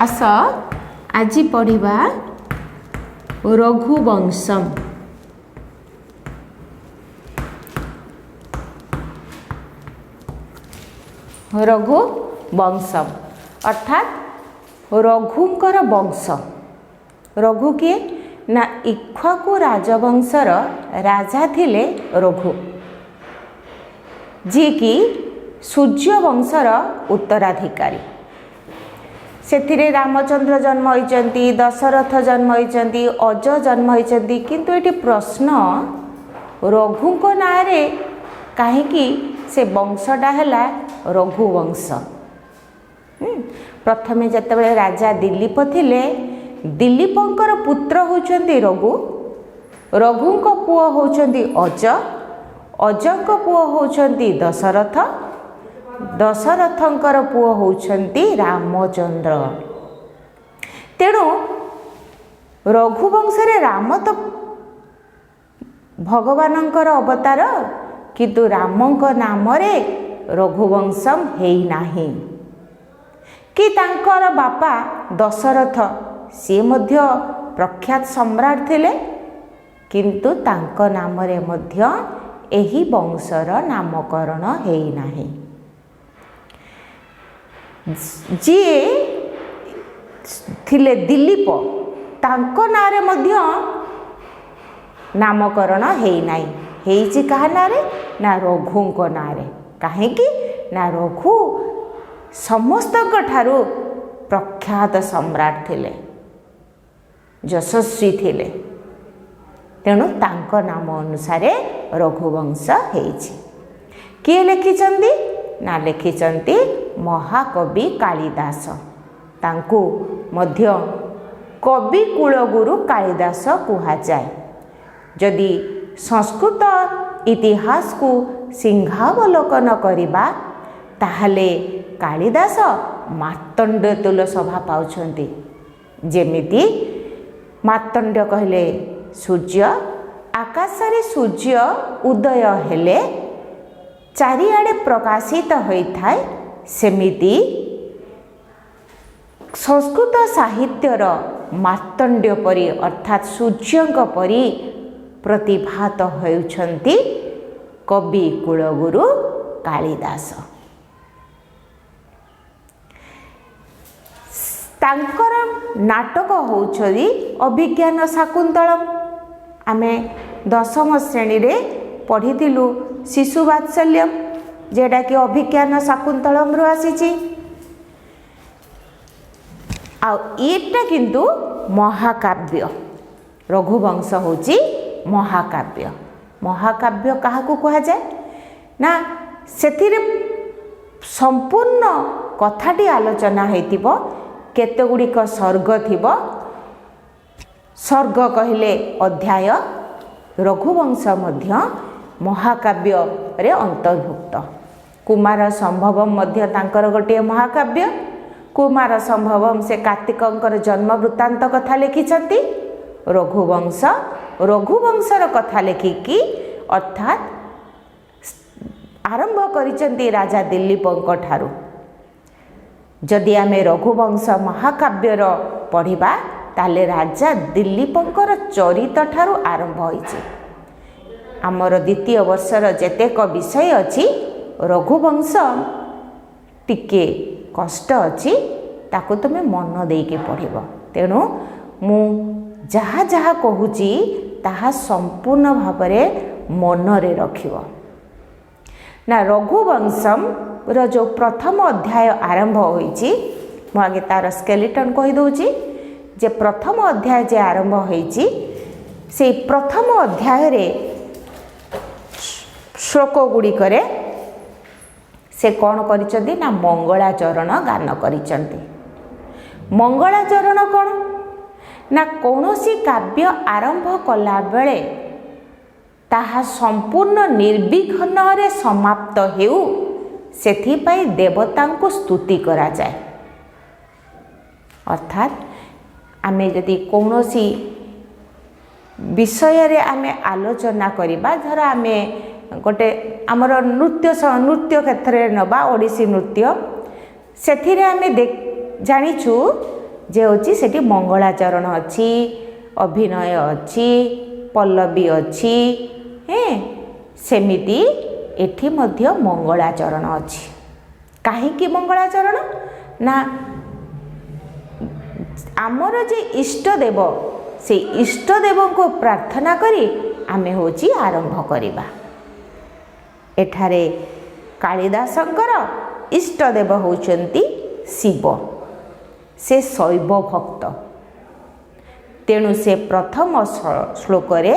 आस आज पढ़िबा रघुवंशम। रघुवंशम अर्थात रघुंकर वंश। रघु किए ना इक्ष्वाकु राजवंशर राजा थिले रघु, जी कि सूर्य वंशर उत्तराधिकारी। सेथिरे रामचंद्र जन्म होइचंती, दशरथ जन्म होइचंती, अज जन्म होइचंती, किंतु एटी प्रश्न रघुको नारे काहेकि से वंशटा हैला रघुवंश। प्रथमे जेतेबेले राजा दिलीप थिले, दिलीपंकर पुत्र होउचंती रघु, रघुंको पुओ होउचंती अज, अजंको पुओ होउचंती दशरथ, दशरथंकर पुओ होउचंती रामचंद्र। तेणु रघुवंशरे राम तो भगवानंकर अवतार, किंतु रामंक नामरे रघुवंशम हेई नाही। कि तांकर बापा दशरथ सी मध्य प्रख्यात सम्राट थिले, किंतु तांक नामरे मध्य एही वंशर नामकरण हेई नाही। जी थिले दिलीप, तांक नारे मध्य नामकरण हेई नाही। हेइछि काहा नारे ना रघुंक नारे। काहेकि ना रघु समस्तक ठारू प्रख्यात सम्राट थिले, यशस्वी थिले, तेणु तांक नाम अनुसारे रघुवंश हेइछि। किए लिखिचंती ना लिखिचंती महाकवि कालिदास। तांकु मध्य कवि कुलगुरु कालिदास कुहा जाए। जदि संस्कृत इतिहास को सिंहावलोकन करिबा ताहले कालिदास मार्तंड तुल सभा पाउछंती। जेमिति मार्तंड कहले सूर्य, आकाशरे सूर्य उदय हेले चारिआडे प्रकाशित होइथाय, सेमिति संस्कृत साहित्यर मार्तंड परी अर्थात सूर्यंक परी प्रतिभात होउछंती कवि कुलगुरु कालिदास। तांकर नाटक होउछरी अभिज्ञान शाकुंतलम। आमे दशम श्रेणी रे पढ़िथिलु शिशु वात्सल्यम, जेटा कि अभिज्ञान शाकुंतलम रु आसीची। आ एटा किंतु महाकाव्य। रघुवंश होची महाकाव्य। महाकाव्य काहाकू कहा जाए ना सेथिरे संपूर्ण कथाटी आलोचना हेतिबो, केतेगुड़िक सर्ग थिबो। सर्ग कहले अध्याय, रघुवंश मध्य महाकाव्य रे अंतर्भुक्त। कुमार संभवम मध्य तांकर गोटे महाकाव्य। कुमार संभवम से कार्तिकंकर जन्म वृत्तांत कथा लिखिछंती। रघुवंश रघुवंशर कथा लिखिकी अर्थात आरंभ करिछंती राजा दिलीपंक ठारू। जदि आमे रघुवंश महाकाव्यर पढ़िबा ताले राजा दिलीपंकर चरित ठारू आरंभ होइछि। आमर द्वितीय वर्षर जेतेक विषय अछि रघुवंश टिके कष्ट अछि, ताकू तुमे मन देके पढ़िबो। तेणु मु जहा जहा कहूची ताहा संपूर्ण भावरे मनरे रखिबो ना। रघुवंशम रो जो प्रथम अध्याय आरंभ होइछि, मु आगे तार स्केलेटन कहि दउची जे प्रथम अध्याय जे आरंभ होइछि से प्रथम अध्याय रे श्लोक गुडी करे से कौन करिचंती ना मंगलाचरण गान करिचंती। मंगलाचरण कौन ना कौनसी काव्य आरंभ कला बेले ताहा संपूर्ण निर्विघ्न रे समाप्त हेउ, सेथिपाई देवतांको स्तुति करा जाए। अर्थात आमे यदि कौनसी विषय रे आमे आलोचना करिबा, धर आमे गोटे आमर नृत्य क्षेत्र में नवा ओडिसी नृत्य से आम जाचु जे होची सेठी मंगलाचरण अच्छी, अभिनय अच्छी, पल्लवी अच्छी, सेमिति एठी मध्य मंगलाचरण अच्छी। काहींकि मंगलाचरण ना आमर जे इष्ट देव से इष्ट देव को प्रार्थना करी आमे होची आरंभ करिबा। एठारे कालिदासंकर इष्ट देव होचंती शिव, से शैव भक्त, तेणु से प्रथम श्लोक रे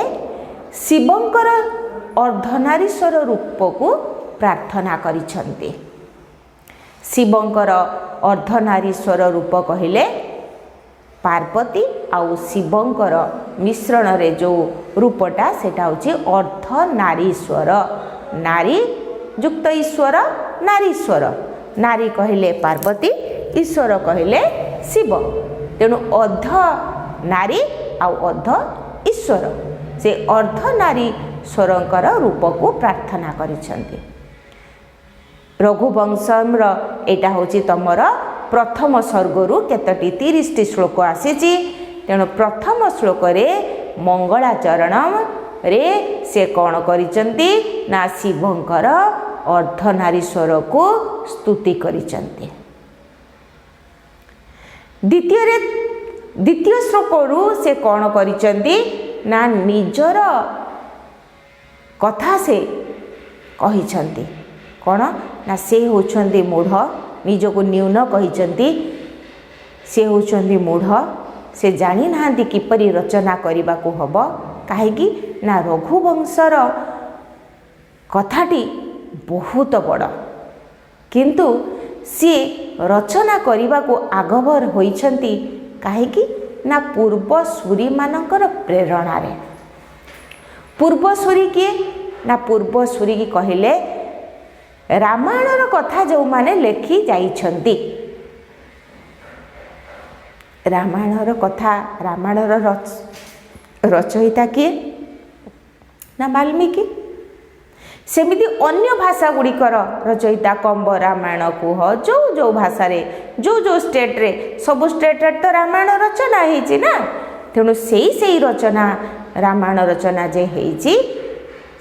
शिवंकर अर्धनारीश्वर रूप को प्रार्थना करिछंती। शिवंकर अर्धनारीश्वर रूप कहिले पार्वती आउ शिवंकर मिश्रण रे जो रूपटा सेटा होची अर्धनारीश्वर, नारी युक्त ईश्वर नारीश्वर, नारी कहिले पार्वती, ईश्वर कहिले शिव, तेणु अर्ध नारी आउ अर्ध ईश्वर, से अर्ध नारीश्वरंकर रूप को प्रार्थना करिछंती। रघुवंशम एटा होची तमर प्रथम सर्गरु केतटी 30 श्लोक आसीची। तेणु प्रथम श्लोक रे मंगलाचरण रे से कौन करिछंती ना शिवंकर अर्धनारीश्वर को स्तुति करिछंती। द्वितीय श्लोकरु से कौन करिछंती ना निजर कथा से कहिछंती। कौन ना से होछंती मूढ़, निज को न्यून कहिछंती, से होछंती मूढ़, से जानी नांती किपरि रचना करिबा को हबो। काहेकि ना रघुवंशर कथाटी बहुत बड़, किंतु सी रचना करिबा को आगभर होइछंती काहेकि ना पूर्वसूरी मानकर प्रेरणा रे। पूर्वसूरी किए ना पूर्वसूरी की कहिले रामायणर कथा जो माने लेखि जाइछंती। रामायणर कथा, रामायणर रचयिता किए ना वाल्मीकि। सेमिति अन्य भाषा गुड़िकर रचयिता कंब रामायण कुह जो जो भाषा रे जो स्टेट रे सब स्टेट रे तो रामायण रचना हेछि ना। तेणु सेई रचना रामायण रचना जे हेछि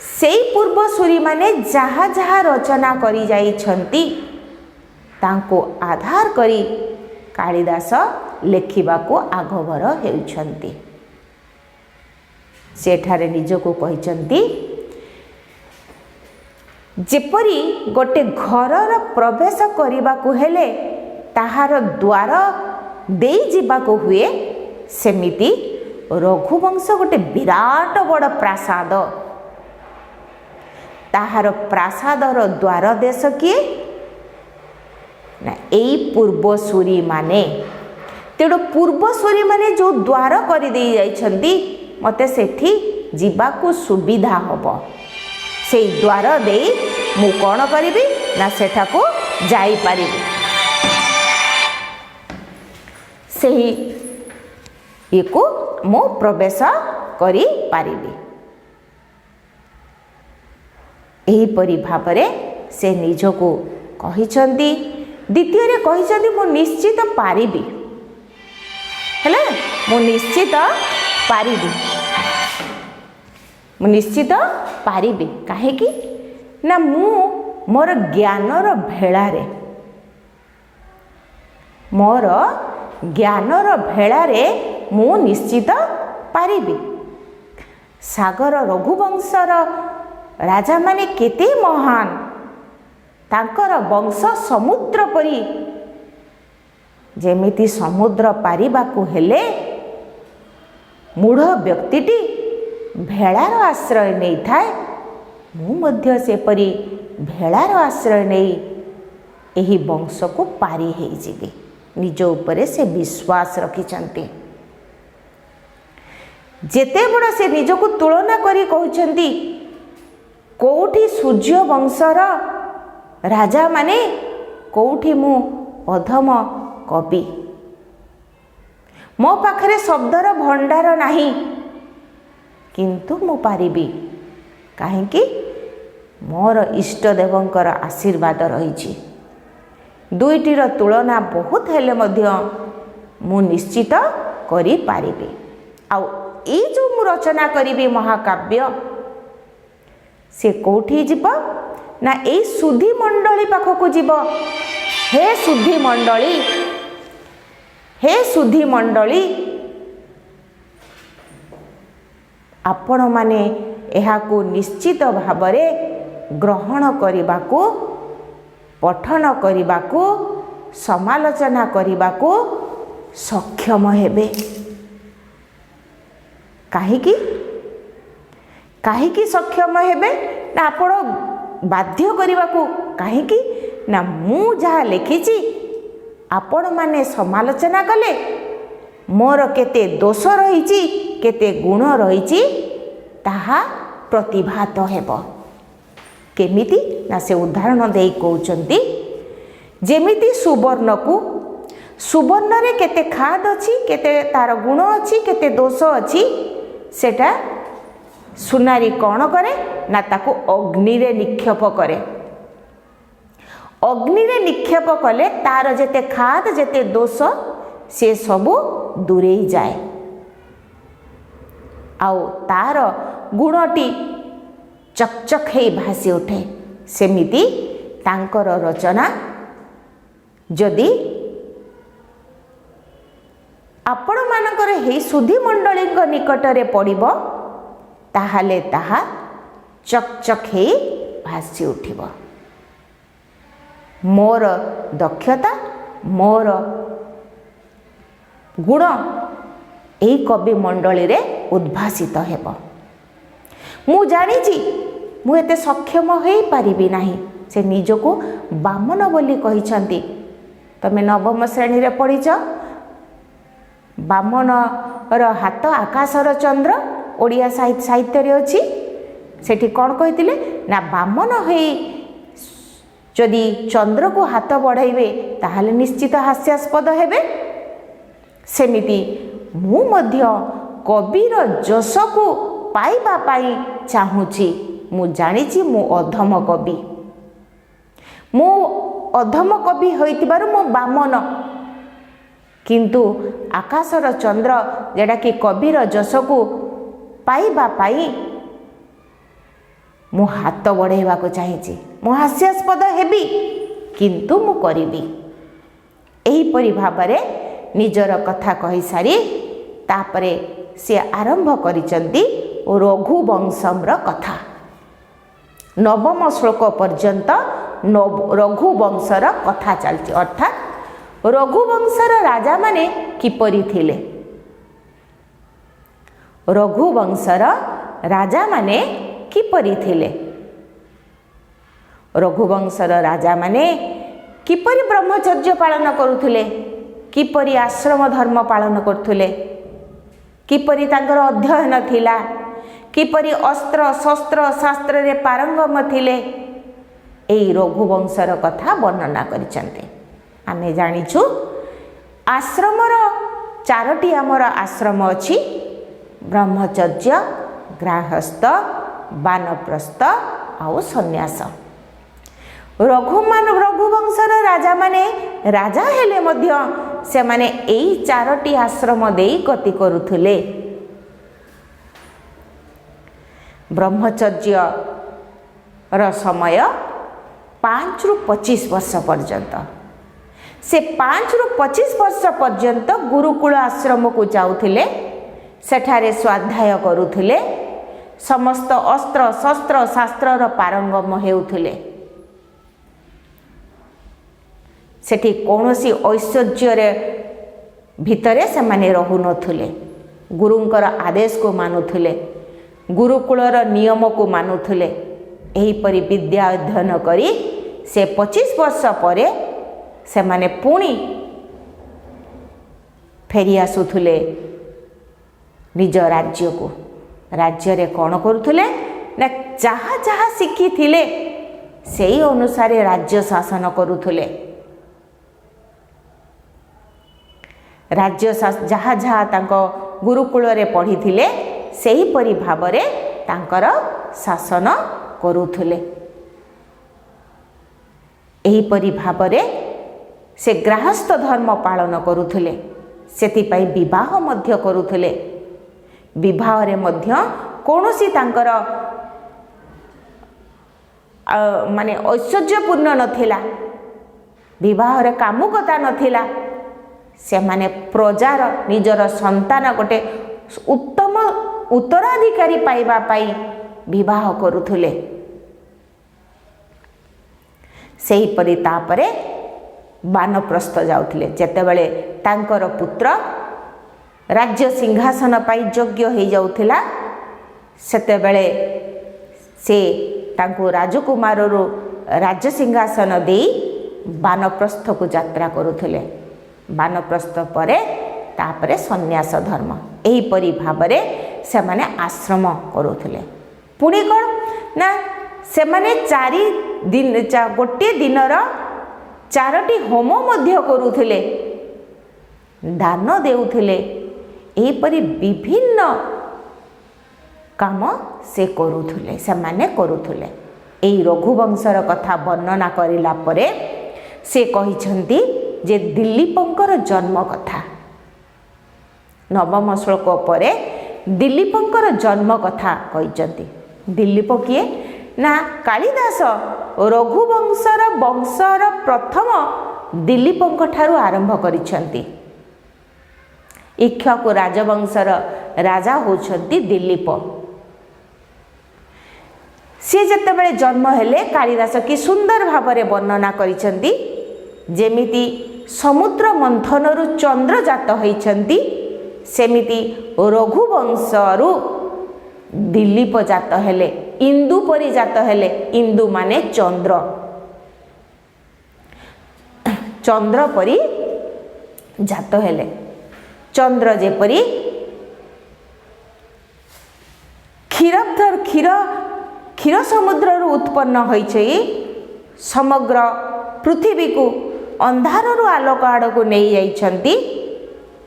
सेई पूर्वसूरी माने जहा जहा रचना करी जाइछंती तांको आधार करी कालिदास लेखिबा को आगभर हेउछंती। सेठारे निजको कहिछंती जेपरी गोटे घरर प्रवेश करने को हेले ताहार द्वार दे जीवा को हुए, सेमिति रघुवंश गोटे विराट बड़ प्रासाद, ताहार प्रासादर द्वार देश किए ना एई पूर्वसूरी माने। तेणु पूर्वसूरी माने जो द्वार कर दे जाइछंती मते सेठी जीवा को सुविधा हबो। से द्वार दे मु कौन करी ना सेठा को जाई पारि, से ये को मु प्रवेश करी पारिबी। एही परि भाबरे से निजको कहिछंती। द्वितीय रे कहिछंती मु निश्चित पारिबी, हैला मु निश्चित पारिबी, मु निश्चित पारिबी। काहे कि ना मु मोर ज्ञानर भेलारे, मोर ज्ञानर भेलारे मु निश्चित पारिबी। सागर रघुवंशर राजा माने केते महान, तांकर वंश समुद्र परी। जेमिति समुद्र पारिबा को हेले मूढ़ व्यक्तिटी भेड़ार आश्रय नहीं थाए, मु मध्य से परी भेड़ार आश्रय नहीं एही वंश को पारी हे जीवी। निज उपरे से विश्वास रखिछंती। जेते बड़ से निज को तुलना करी कहउछंती कोठी सूर्य वंशर राजा माने कोठी मु अधम कवि, मो पाखरे शब्दर भंडार नाही, किंतु मु पारिबी। काहेकि मोर इष्टदेवंकर आशीर्वाद रही। दुईटीर तुलना बहुत हेले मध्य मु निश्चित करि पारिबी। आउ ए जो मु रचना करिबी महाकाव्य से कोठी जीव ना ए सुधी मंडली पाखक जीव। हे सुधी मंडली, हे सुधी मंडली, आपण माने एहाकु निश्चित भावरे ग्रहण करिबाकु, पठन करिबाकु, समालोचना करिबाकु सक्षम हेबे। काहेकि काहेकि सक्षम हेबे ना आपण बाध्य करिबाकु। काहेकि ना मु जहा लिखिछि आपण माने समालोचना कले मोर केते दोष रहिछि, केते गुण रहिछि ताहा प्रतिभात हेब। केमिति ना से उदाहरण देई कहउचंती, जेमिति सुवर्ण को सुवर्ण रे केते खाद अछि, केते तार गुण अछि, केते दोष अछि, सेटा सुनारी कौन करे ना ताको अग्नि रे निक्षेप करे। अग्नि रे निक्षेप कले तार जेते खाद जेते दोष से सबु दूरे जाए। आउ तार गुणटी चकचक हे भासी उठे। सेमिति तांकर रचना जदि आपण मानकर हे सुधी मंडली निकटरे पड़िबो ताहाले ताहा चकचक हे भासी उठिबो। मोर दक्षता, मोर गुण एही कवि मंडली रे उद्भासित हेब। मु जानिछि मु एते सक्षम होई पारिबी नाही। से निजको बामन बोली कहिछंती। तमे नवम श्रेणी रे पढ़िछ, बामन र हाथ आकाशर चंद्र ओडिया साहित्य रे अछि। सेठी कोन कहितिले ना बामन होई जदि चंद्र को हाथ बढ़ाइबे ताहाले निश्चित हास्यास्पद हेबे। सेमिति मु मध्य कविर जश को पाइबा पाई चाहूछि। मु जानिछि मु अधम कवि, मु अधम कवि होइतिबारु मु बामन, किंतु आकाशर चंद्र जेडा कि कविर जश को पाइबा पाई मु हाथ बढ़ाइबा को चाहिछि। मु हास्यास्पद हेबी किंतु मु करिबी। एही परि भाबरे निजर कथा कहि सारी तापरे से आरंभ करिचंती रघुवंशम्र कथा। नवम श्लोक पर्यंत रघुवंशर कथा चलछि। अर्थात रघुवंशर राजा माने किपरि थिले, रघुवंशर राजा माने किपरि थिले, रघुवंशर राजा माने किपरि ब्रह्मचर्य पालन करुथिले, किपरि आश्रम धर्म पालन करुथिले, किपरि तांकर अध्ययन थिला, किपरि अस्त्र शस्त्र शास्त्र रे पारंगम थिले। एई रघुवंशर कथा वर्णना करिसंते। आमे जानिछु आश्रमर चारोटी आमर आश्रम अछि, ब्रह्मचर्य, गृहस्थ, वानप्रस्थ आउ सन्यास। रघुवंशर राजा माने राजा हेले मध्य से माने एई चारोटी आश्रम देई गति करुथिले। ब्रह्मचर्य र समय 5 रु 25 वर्ष पर्यंत, से 5 रु 25 वर्ष पर्यंत गुरुकुल आश्रम को जाउथिले, सेठारे स्वाध्याय करुथिले, समस्त अस्त्र शस्त्र शास्त्र र पारंगम हेउथिले। सेठी कौनसी ऐश्वर्य रे भितरे से माने रहु नथुले, गुरुंकर आदेश को मानुथिले, गुरुकुलर नियम को मानुथिले। एही परि विद्या अध्ययन करी से 25 वर्ष परे से माने पुणी फेरी आसुथिले निज राज्य को। राज्य रे कौन करुथिले ना जहा जहा शिखी थिले सेही अनुसार राज्य शासन करुथिले। राज्य जहा जहा तांको गुरुकुल रे पढ़ी थिले सेही परि भाबरे तांकर शासन करुथिले। एहीपरि भावरे से गृहस्थ धर्म पालन करुथिले। सेतिपाई विवाह मध्य करुथिले। विवाह रे मध्य कौनसी तांकर माने ऐश्वर्यपूर्ण नथिला, विवाह रे कामुकता नथिला। से माने प्रजार निजर संतान गोटे उत्तम उत्तराधिकारी पाइबा पाई विवाह करुथिले। सेहीपरि तापरे वानप्रस्थ जाउथिले। जेतेबेले तांकर पुत्र राज्य सिंहासन पाई योग्य हो जाउथिला, सेतेबेले से तांको राजकुमार रो राज्य सिंहासन दे वानप्रस्थ को यात्रा करुथिले। वानप्रस्थ परे तापरे सन्यास धर्म एहीपरि भावरे से माने आश्रम करुथिले। पुणी कौन ना से माने 4 दिन गोटे दिनर 4टी होम मध्य करुथिले, दान देउथिले। एहीपरि विभिन्न काम से करुथिले, से माने करुथिले। एही रघुवंशर कथा वर्णना करिला परे से कहिसंती जे दिलीपंकर जन्म कथा। नवम श्लोक परे दिलीपंकर जन्म कथा कहिसंती। दिलीप किए ना कालिदास रघुवंशर वंशर प्रथम दिलीपंक ठारू आरंभ करिसंती। इक्ष्वाकु राजवंशर राजा होछंती दिलीप। से जेतेबेले जन्म हेले कालिदास कि सुंदर भावरे वर्णना करिसंती। जेमिति समुद्र मंथनरु चंद्र जात होइछंती, सेमिति रघुवंशरु दिलीप जात हेले, इंदु परि जात हेले। इंदु माने चंद्र, चंद्र परि जात हेले। चंद्र जेपरि क्षीर समुद्र उत्पन्न होइछे, समग्र पृथ्वी को अंधारु आलोक आड़ को नहीं जाइछंती,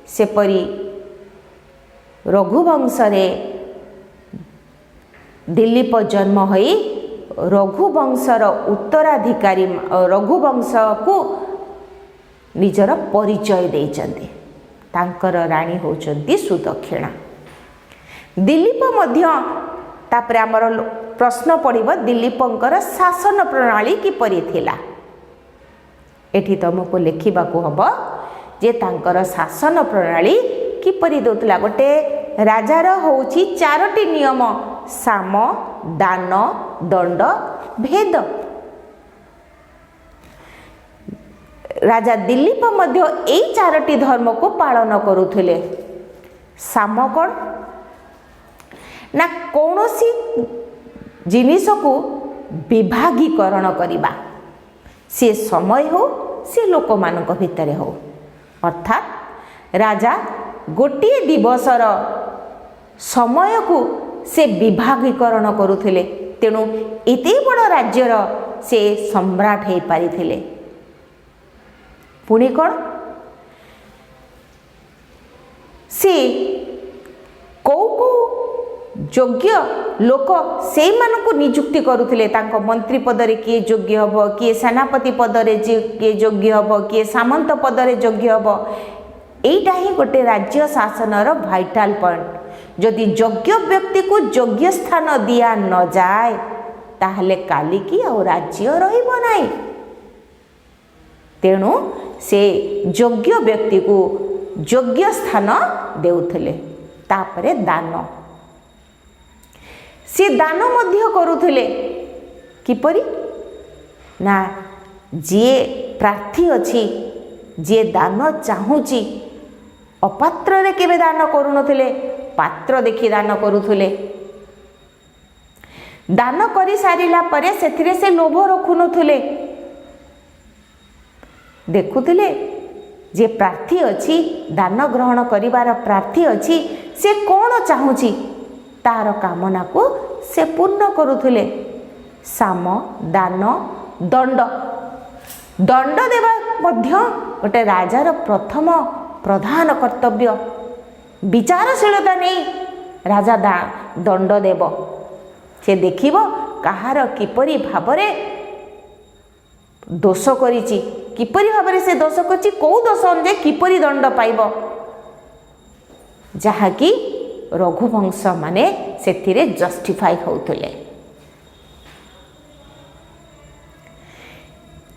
सेपरि रघुवंशरे दिलीप जन्म होई रघुवंशर उत्तराधिकारी रघुवंश को निजर परिचय देइछंती। तांकर राणी होचंती सुदक्षिणा। दिलीप मध्य तापरे हमर प्रश्न पड़िबो दिलीपंकर शासन प्रणाली किपरि थिला। एठी तुमको लिखिबा को हबो जे तांकर शासन प्रणाली किपरि दोतला। गोटे राजार होउची 4टी नियम, साम, दान, दंड, भेद। राजा दिलीप मध्य एई 4टी धर्म को पालन करुथिले। साम कोन ना कौनसी जिनिस को विभागीकरण करिबा, से समय हो से लोक मानक भितरे हो। अर्थात राजा गोटे दिवसर समय को से विभागीकरण करुथिले। तेणु एते बड़ राज्यर से सम्राट हो पारिथिले। पुणी कौन से कौ योग्य लोक से मानक नियुक्ति करुथिले। तांको मंत्री पदरे किए योग्य हबो, किए सेनापति पदरे किए योग्य हबो, किए सामंत पदरे योग्य हबो। एइटा ही गोटे राज्य शासनर भाइटाल पॉइंट। जदि योग्य व्यक्ति को योग्य स्थान दिया न जाए ताहले काली की आ राज्य रहिबो नाही। तेणु से योग्य व्यक्ति को योग्य स्थान देउथिले। तापरे दान, से दान मध्य करुथिले। किपरि ना जे प्रार्थी अछि, जे दान चाहूची, अपात्र रे केबे दान करुनथिले, पात्र देखि दान करुथिले। दान करि सारिला परे सेथिरे से लोभ रखुनथिले। देखुथिले जे प्रार्थी अछि, दान ग्रहण करिवार प्रार्थी अछि, से कोन चाहूची तार कामना को से पूर्ण करुथिले। साम, दान, दंड। दंड देवा मध्य गोटे राजार प्रथम प्रधान कर्तव्य। विचारशीलता नहीं राजा दंड देव। से देखिबो कहार किपरि भावरे दोष करिछि किपरि भाबरे से दोष करिछि को दोष अनुसार किपरि दंड पाइब जहाँकि रघुवंश माने सेथिरे जस्टिफाई होउतले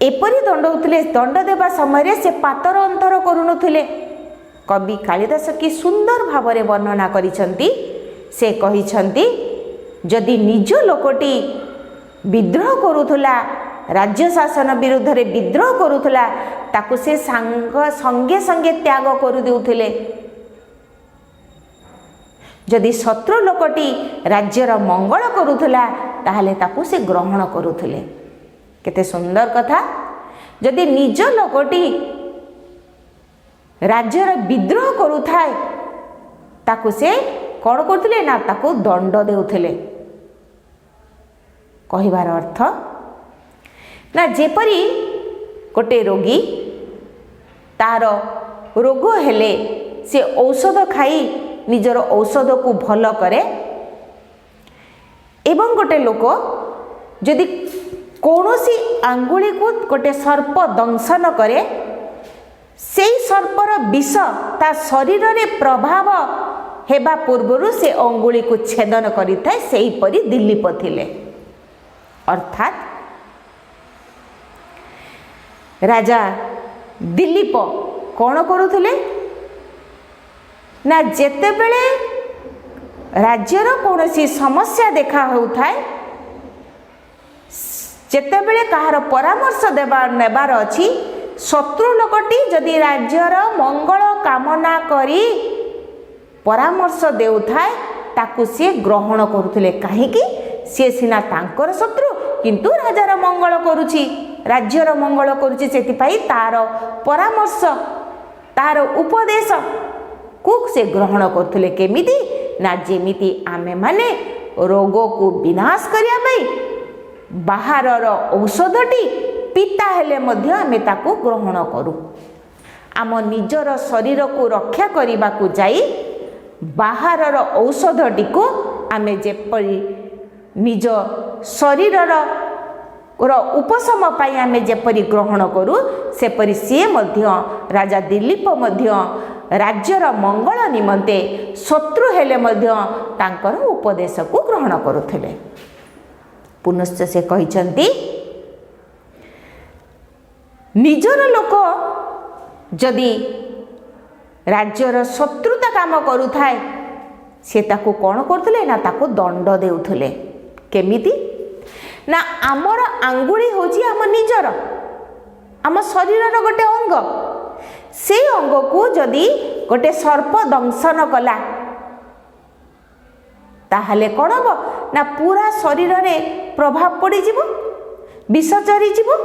एपरि दंड होउतले दंड देवा समय से पातर अंतर करुनथुले कवि कालिदास की सुंदर भावरे वर्णना करिसंती से कहिसंती जदि निज लोकटी विद्रोह करुथुला राज्य शासन विरुद्ध रे विद्रोह करुथुला ताकु से संगे संगे त्याग करू देउथिले जदि शत्रु लोकटी राज्यर मंगल करुथुला ताहले ताकु से ग्रहण करुथुले केते सुंदर कथा जदि निज लोकटी राज्यर विद्रोह करुथाए ताकु से कौन करथिले ना ताकु दंड देउथिले कहिबार अर्थ ना जेपरी गोटे रोगी तार रोग हेले से औषध खाई निजर औषध को भल करे एवं गोटे लोक जदि कौनसी आंगुली को गोटे सर्प दंशन करे से सर्पर विष ता शरीर रे प्रभाव हेबा पूर्वरु से अंगुली को छेदन करिथाय सेही परि दिलीप थिले अर्थात राजा दिलीप कौन करुथुले ना जेते बेले राज्यर कौनसी समस्या देखा होउथाय जेते बेले कहार परामर्श नेबार अछि शत्रु लोकटी जदि राज्यर मंगल कामना करी परामर्श देउथाय ताकु से ग्रहण करुथुले काहेकि से सिना तांकर शत्रु किंतु राजार मंगल करुछि राज्यर मंगल करुछि सेतिपाई तार परामर्श तार उपदेश को से ग्रहण करथुले केमिति ना जेमिति आमे माने रोग को विनाश करिया पई बाहरर औषधटी पिता हेले मध्य आमे ताकू ग्रहण करू आम निजर शरीर को रक्षा करने को जाई बाहरर औषधटी को आमे जेपरि निज शरीरर उपशम पाई आमे जेपरि ग्रहण करू सेपरि सी मध्य राजा दिलीप मध्य राज्यर मंगल निमंते शत्रु हेले मध्य तांकर उपदेश को ग्रहण करुथिले पुनश्च से कहिसंती निजर लोक जदि राज्यर शत्रुता काम करुथाए से ताकू कौन करथुले ना ताकू दंड देउथुले केमिति ना आमर आंगुली होची आम निजर आम शरीरर गोटे अंग से अंग को जदि गोटे सर्प दंशन कला ताहले कौन हम ना पूरा शरीर रे प्रभाव पड़ी जीवो विष चरी जीवो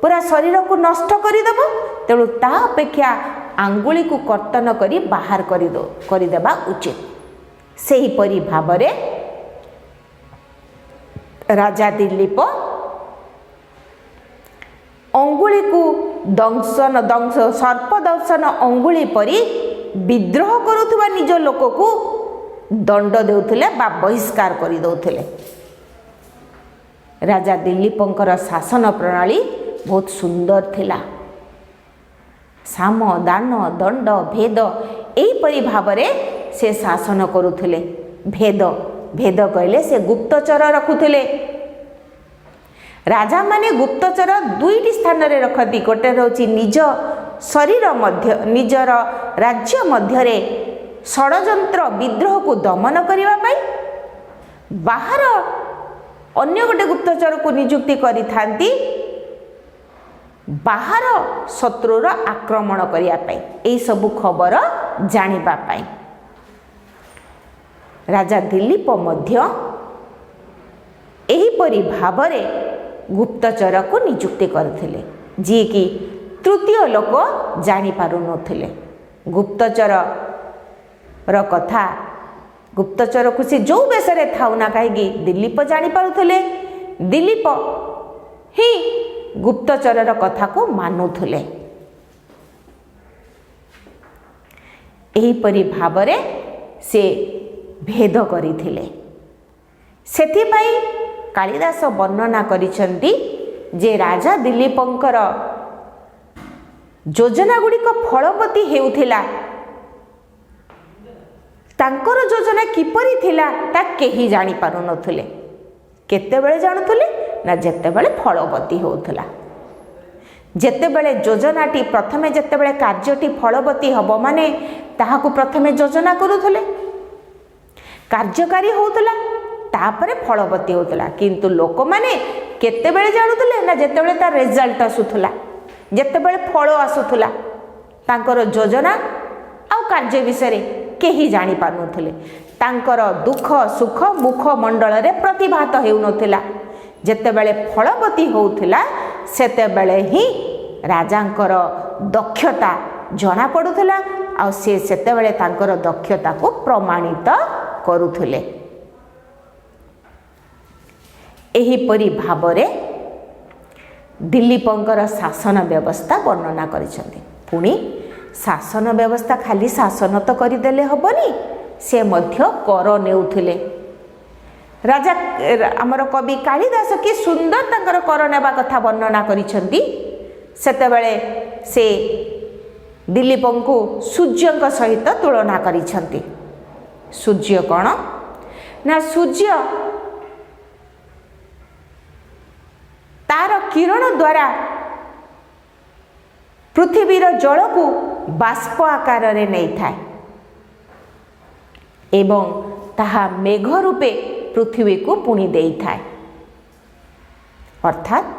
पूरा शरीर को नष्ट करदेव तेणु ता अपेक्षा आंगुली को कर्तन करी बाहर करदेवा उचित सही परी भावरे राजा दिलीप अंगुली को दंशन सर्प दंशन अंगुली परी विद्रोह करुवा निज लोक को दंड देउथिले बा बहिष्कार करि दउथिले राजा दिलीपंकर शासन प्रणाली बहुत सुंदर थिला साम दान दंड भेद एही परी भावरे से शासन करुथिले भेद भेद कहले से गुप्तचर रखुथिले राजा माने गुप्तचर दुईटी स्थान रे रखती गोटे रहउची निज शरीर मध्य निजर राज्य मध्य रे षडयंत्र विद्रोह को दमन करने पाई बाहर अन्य गोटे गुप्तचर को नियुक्ति करी थांती बाहर शत्रुर आक्रमण करने पाई एई सब खबर जानिबा पाई राजा दिलीप मध्य एही परी भावरे गुप्तचर को नियुक्ति करथिले जी कि तृतीय लोक जानि पारु नथिले गुप्तचर र कथा गुप्तचर को से जो बेसरे थाउ ना कहीं दिलीप जानी पारुथले दिलीप ही गुप्तचर र कथा को मानुथले एही परी भावरे से भेद करिथिले सेथिपाई कालिदास वर्णना करिसंती जे राजा दिलीपंकर योजना गुड़िक फलवती हेउथिला तांकर योजना किपरि थिला ता केही जानि पारु नथुले। केतेबेले जानुथुले ना जेतेबेले फलवती होउथला। जेतेबेले योजनाटी प्रथमे जेतेबेले कार्यटी फलवती हब माने ताहाकु प्रथमे योजना करूथुले, कार्यकारी होउथला, तापरे फलवती होउथला। किंतु लोक माने केतेबेले जानुथुले ना जेतेबेले ता रिजल्ट आसुथुला, जेतेबेले फल आसुथुला, तांकर योजना आउ कार्य विषय केही जानि पारुनथुले। तांकर दुख सुख मुख मंडल रे प्रतिभात हेउनथिला। जेतेबेले फलवती होउथिला सेतेबेले ही राजांकर दक्षता जना पडुथिला आ से सेतेबेले तांकर दक्षता को प्रमाणित करूथुले। एही परि भाबरे दिलीपंकर शासन व्यवस्था वर्णना करिसेंती। पुणी शासन व्यवस्था खाली शासन तो करदेले हबनी, से मध्य कर नेउथिले। राजा आमर कवि कालिदास कि सुंदर तांकर कर नेबा कथा वर्णना करिसेंती। सेतेबेले से दिलीपंकु सूर्यंक सहित तुलना करिसेंती। सूर्य कौन ना सूर्य तार किरण द्वारा पृथ्वीर जल को बाष्प आकार रे नहीं थाए एवं ताहा मेघ रूपे पृथ्वी को पुणी देई थाए। अर्थात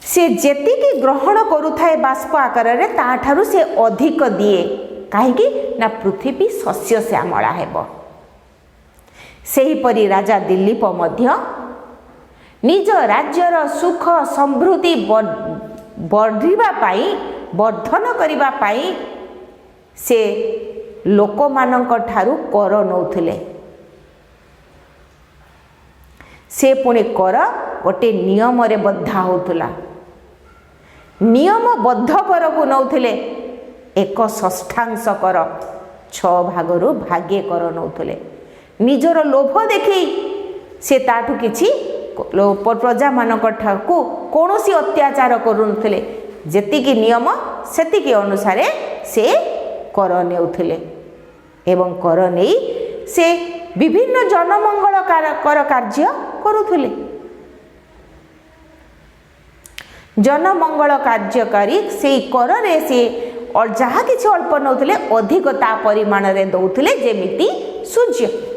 से जेतिकी ग्रहण करुथाए बाष्प आकार रे ताठारु से अधिक दिए। काहेकि ना पृथ्वी शस्य श्यामला हेबो। सेही परि राजा दिलीप मध्य निज राज्यर सुख समृद्धि बढ़िबा पाई वर्धन करिबा पाई से लोक मानक ठारू कर नौथिले। से पुणी कर गोटे नियम रे बद्धा होतुला। नियमबद्ध कर को नौथिले। 1/6 कर 6 भागरु भागे कर नौथिले। निजर लोभ देखी से ताठू किछि प्रजा मानक ठाकू कौनसी अत्याचार करुनथिले। जेतिकी नियम सेतिकी अनुसारे से कर नेउथिले एवं कर नेई से विभिन्न जनमंगल कर कार्य करुथिले। जनमंगल कार्यकारी से कर रे से और जहाँ किछि अल्प नौथिले अधिकता परिमाण रे दौथिले। जेमिति सूर्य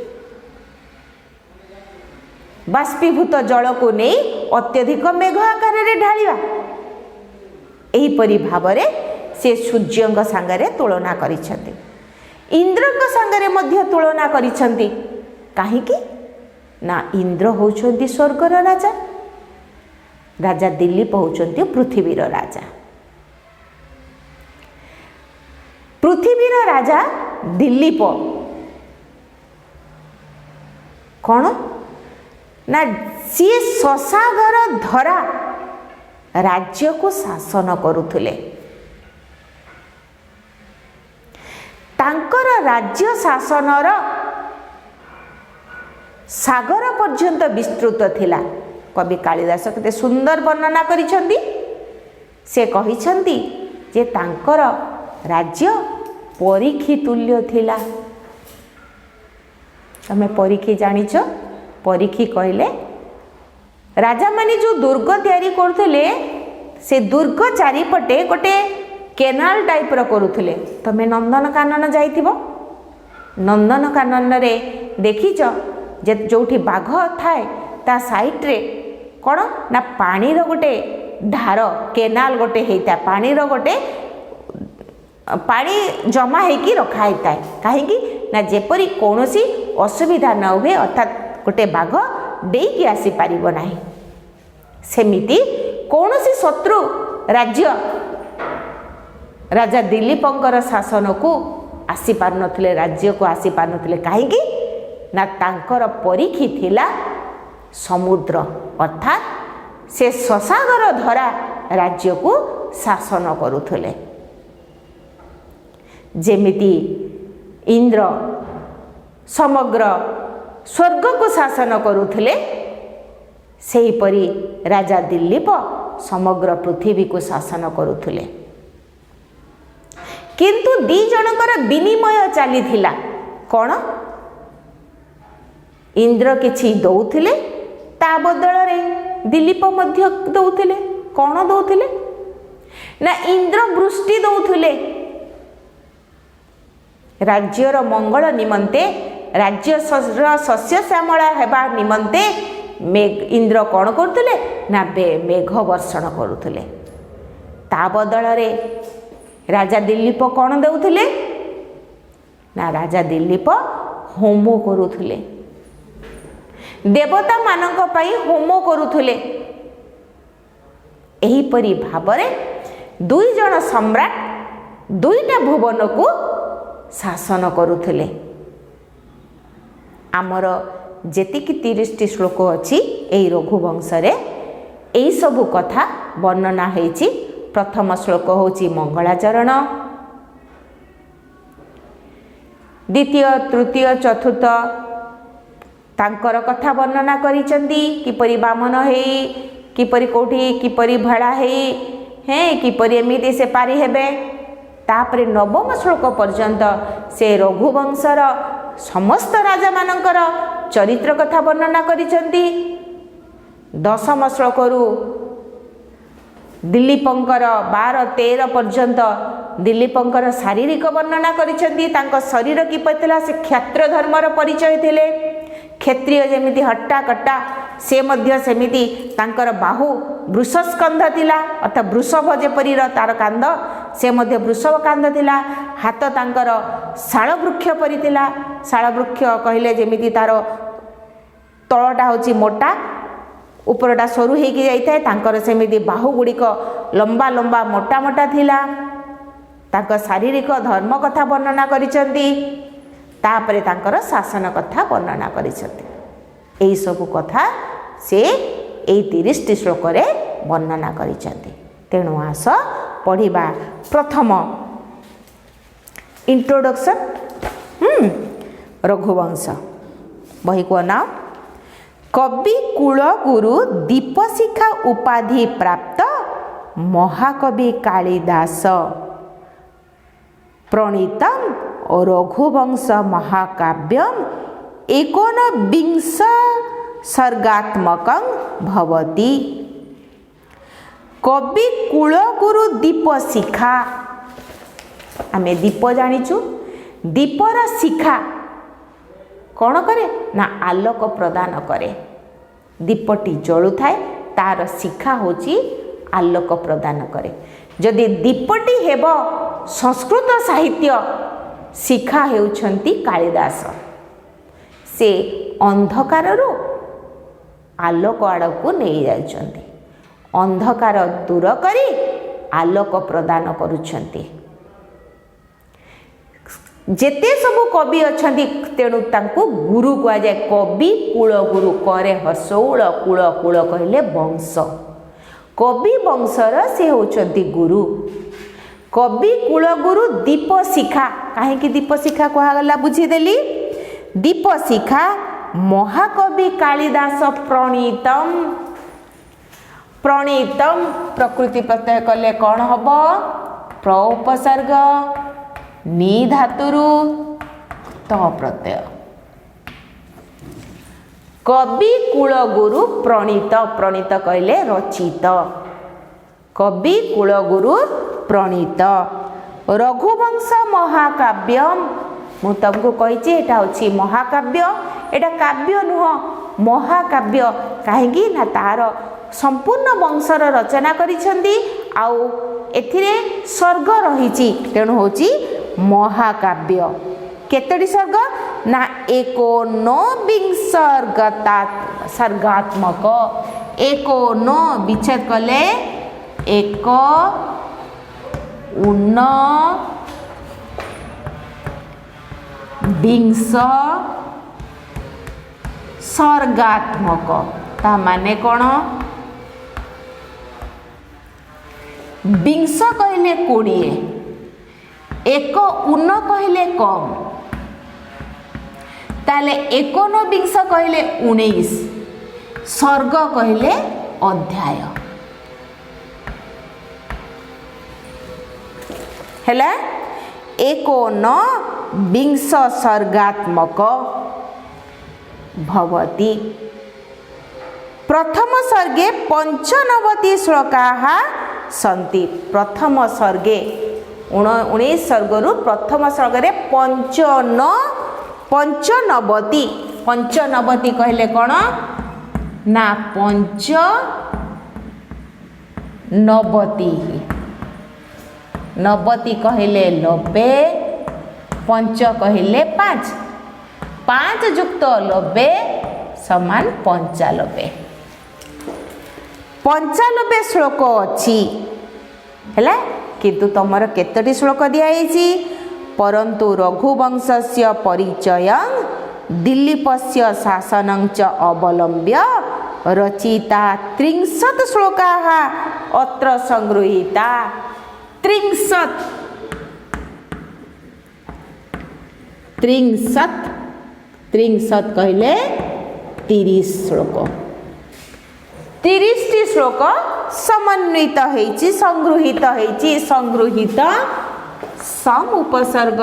बाष्पीभूत जल को नहीं अत्यधिक मेघ आकार रे ढालिबा। एहीपरि भावरे से सूर्यंक सांगरे तुलना करिसेंती। इंद्रक सांगरे मध्य तुलना करिसेंती। काहेकि ना इंद्र होउछंती स्वर्गर राजा, राजा दिलीप होउछंती पृथ्वीर राजा। पृथ्वीर राजा दिलीप कौन ना सी शशागर धरा राज्य को शासन करुथिले। तांकर राज्य शासनर सागर पर्यंत विस्तृत थिला। कवि कालिदास केते सुंदर वर्णना करिसेंती। से कहिसेंती जे तांकर राज्य परीक्षी तुल्य थिला। तमे परीक्षी जानिछ? परीक्षी कहले राजा माने जो दुर्ग तैयारी करथिले से दुर्ग चारिपटे गोटे केनाल टाइप रो करुथिले। तमे नंदनकानन जाइथिबो। नंदनकानन रे देखिछ जे जोठी बाघ थाए ता साइड रे कोन ना पानी रो गोटे धार केनाल गोटे हेता पानी रो गोटे पानी जमा हेकी रखा हेताए। काहेकि ना जेपरी कोनोसी असुविधा न हुए अर्थात गोटे बाघ डेईकी आसी पारिबो नाही। सेमिति कोनोसी शत्रु राज्य राजा दिलीपंकर शासन को आसी पार नथिले, राज्य को आसी पार नथिले। काहेकि ना तांकर परीक्षी थिला समुद्र अर्थात से शशागर धरा राज्य को शासन करुथिले। जेमिति इंद्र समग्र स्वर्ग को शासन करुथिले सेहीपरि राजा दिलीप समग्र पृथ्वी को शासन करुथिले। किंतु दी जनकर विनिमय चलीथिला कौन? इंद्र किछि दौथिले ता बदल रे दिलीप मध्य दौथिले। कौन दौथिले ना इंद्र वृष्टि दौथिले। राज्यर मंगल निमंते राज्य शस्य श्यामला हेबा निमंते इंद्र कौन करथिले ना मेघ वर्षण करुथिले। ता बदल रे राजा दिलीप कौन देउथिले ना राजा दिलीप होम करुथिले। देवता मानक पई होम करुथिले। एहीपरि भाबरे दुई जन सम्राट दुईटा भुवन को शासन करुथिले। आमर जेतिकी 30 श्लोक अछि एई रघुवंश रे एई सब कथा वर्णना हेछि। प्रथम श्लोक होछि मंगलाचरण, द्वितीय तृतीय चतुर्थ तांकर कथा वर्णना करिसंती। किपरि बामन हेई किपरि कोठी किपरि भड़ा हेई हे किपरि एमिति से पारी हेबे। तापरे नवम श्लोक पर्यंत से रघुवंशर समस्त राजा मानकर चरित्र कथा वर्णना करिसंती। दशम श्लोकरू दिलीपंकर 12-13 पर्यंत दिलीपंकर शारीरिक वर्णना करिसंती। तांको शरीर किपरि थिला, से क्षत्र धर्मर परिचय थिले। क्षत्रिय जेमिति हट्टा कट्टा से मध्य सेमिति तांकर बाहु वृषस्कंध थिला, अर्थात वृषभ जेपरि तार कांद से मध्य वृषभ कांद थिला। हाथ तांकर शाल वृक्ष परि थिला। शाल वृक्ष कहले जेमिति तार तळटा होची मोटा उपरटा सरू हेकी जाइଥାଏ। तांकर सेमिति बाहु गुड़िक लंबा लंबा मोटा मोटा थिला। तांकर शारीरिक धर्म कथा वर्णना करिसंती। तापरे तांकर शासन कथा वर्णना करिसंती। एई सब कथा से एई 30 श्लोक रे वर्णना करिसंती। तेणु आस पढ़िबा प्रथम इंट्रोडक्शन रघुवंश बही को नाम कवि कुलगुरु दीपशिखा उपाधि प्राप्त महाकवि कालिदास प्रणीतम रघुवंश महाकाव्यम 19 सर्गात्मकं भवति। कवि कुलगुरु दीपशिखा आमे दीप जानिचु। दीपर शिखा कौन करे ना आलोक प्रदान करे। दीपटी जलु थाए तार शिखा होची आलोक प्रदान करे। जदि दीपटी हेब संस्कृत साहित्य शिखा हेउछंती कालिदास। से अंधकारु आलोक आड़क नहीं जाइछंती। अंधकार दूर करी आलोक प्रदान करुछंती। जेते सब कवि अछंती तेणु तांको गुरु कहा जाए। कवि कुल गुरु करे हसौल कुल कुल कहले वंश। कवि वंशर से होचंती गुरु। कवि कुल गुरु दीप शिखा काहे दीप शिखा कहगला बुझीदेली। दीप शिखा महाकवि कालिदास प्रणीतम। प्रणीतम प्रकृति प्रत्यय कले कौन हम प्र उपसर्ग नी धातुरु त प्रत्यय। कवि कुलगुरु प्रणीत। प्रणीत कहले रचित। कवि कुलगुरु प्रणीत रघुवंश महाकाव्यम। मु तुमको कही एटा होची महाकाव्य। एटा काव्य नुह महाकाव्य। काहेकि ना तार संपूर्ण वंशर रचना करिसंती आउ एथिरे सर्ग रहिछि। तेणु होची महाकाव्य। केतडी सर्ग ना 19 सर्गात्मक। 19 विच्छेद कले 19 सर्गात्मक। ता माने कौन? विंश कहले 20 एक उन कहले कम ताले 19 कहले 19 सर्ग कहले अध्याय हेला 19 सर्गात्मक भवति। प्रथम सर्गे 95 श्लोकाः सन्ति। प्रथम सर्गे 19 सर्गरु प्रथम सर्गरे 95 कहले कौन ना 90 कहले 90 पंच कहले 5 युक्त 90 समान 95 श्लोक अच्छी है किंतु तुमर केतोटी श्लोक दिखाई परंतु रघुवंशस्य परिचय दिलीपस्य शासनं च अवलंब्य रचिता 30 श्लोकाः अत्र संगृहीता। 30 कहले 30 श्लोक 30 श्लोक समन्वित होईची संगृहीत होईची। संगृहीत सम उपसर्ग